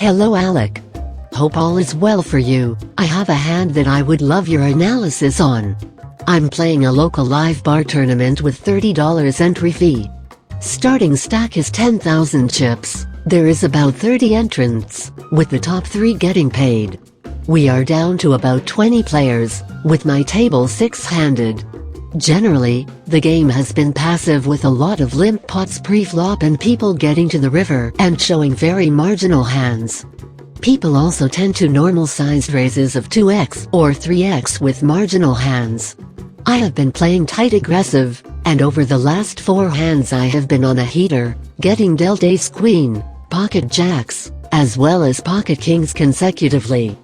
Hello Alec. Hope all is well for you. I have a hand that I would love your analysis on. I'm playing a local live bar tournament with $30 entry fee. Starting stack is 10,000 chips. There is about 30 entrants, with the top 3 getting paid. We are down to about 20 players, with my table 6-handed. Generally, the game has been passive with a lot of limp pots pre-flop and people getting to the river and showing very marginal hands. People also tend to normal-sized raises of 2x or 3x with marginal hands. I have been playing tight aggressive, and over the last 4 hands I have been on a heater, getting dealt ace-queen, pocket jacks, as well as pocket kings consecutively.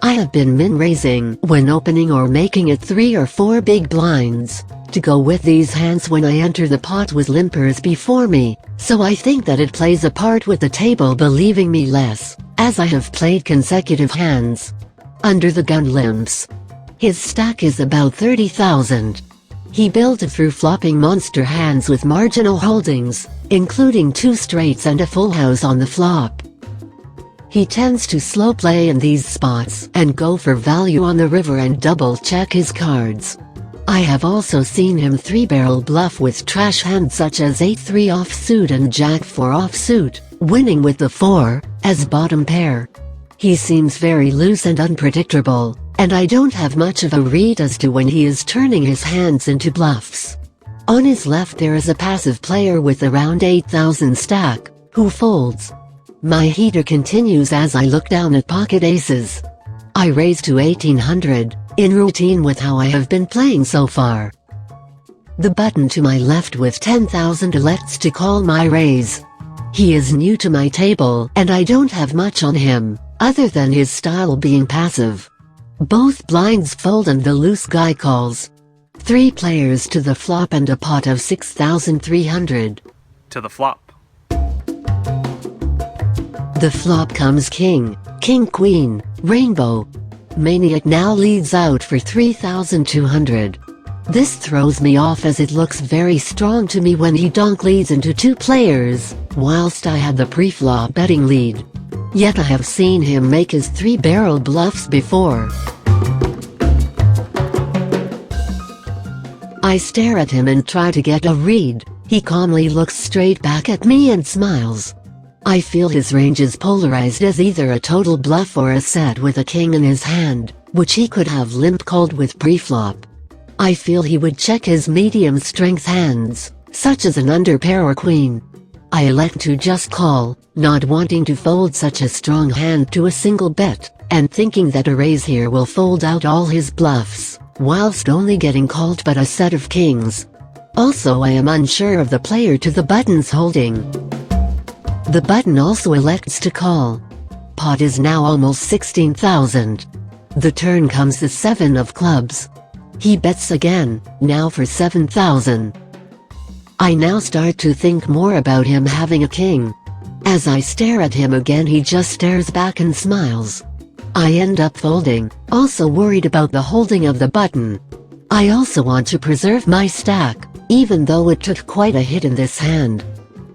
I have been min-raising when opening or making it 3 or 4 big blinds, to go with these hands when I enter the pot with limpers before me, so I think that it plays a part with the table believing me less, as I have played consecutive hands. Under the gun limps. His stack is about 30,000. He built it through flopping monster hands with marginal holdings, including 2 straights and a full house on the flop. He tends to slow play in these spots and go for value on the river and double-check his cards. I have also seen him 3-barrel bluff with trash hands such as 8-3 offsuit and Jack-4 offsuit, winning with the 4 as bottom pair. He seems very loose and unpredictable, and I don't have much of a read as to when he is turning his hands into bluffs. On his left there is a passive player with around 8,000 stack, who folds. My heater continues as I look down at pocket aces. I raise to 1800, in routine with how I have been playing so far. The button to my left with 10,000 elects to call my raise. He is new to my table and I don't have much on him, other than his style being passive. Both blinds fold and the loose guy calls. 3 players to the flop and a pot of 6,300. To the flop. The flop comes king, king-queen, rainbow. Maniac now leads out for 3,200. This throws me off as it looks very strong to me when he donk leads into 2 players, whilst I had the pre-flop betting lead. Yet I have seen him make his 3-barrel bluffs before. I stare at him and try to get a read. He calmly looks straight back at me and smiles. I feel his range is polarized as either a total bluff or a set with a king in his hand, which he could have limp called with pre-flop. I feel he would check his medium strength hands, such as an underpair or queen. I elect to just call, not wanting to fold such a strong hand to a single bet, and thinking that a raise here will fold out all his bluffs, whilst only getting called but a set of kings. Also I am unsure of the player to the button's holding. The button also elects to call. Pot is now almost 16,000. The turn comes the 7 of clubs. He bets again, now for 7,000. I now start to think more about him having a king. As I stare at him again he just stares back and smiles. I end up folding, also worried about the holding of the button. I also want to preserve my stack, even though it took quite a hit in this hand.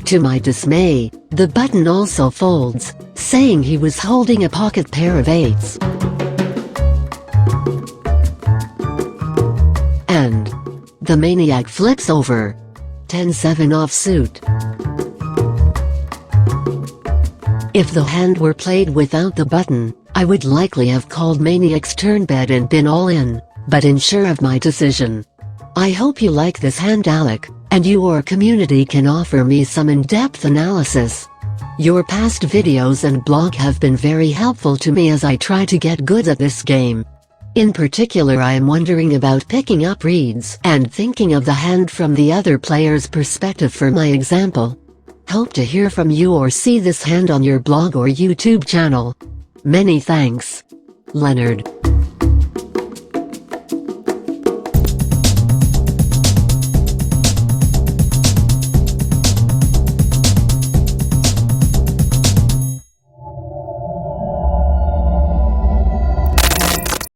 To my dismay, the button also folds, saying he was holding a pocket pair of 8s. And the maniac flips over. 10-7 offsuit. If the hand were played without the button, I would likely have called maniac's turn bet and been all in, but unsure of my decision. I hope you like this hand Alec, and you or community can offer me some in-depth analysis. Your past videos and blog have been very helpful to me as I try to get good at this game. In particular I am wondering about picking up reads and thinking of the hand from the other player's perspective for my example. Hope to hear from you or see this hand on your blog or YouTube channel. Many thanks. Leonard.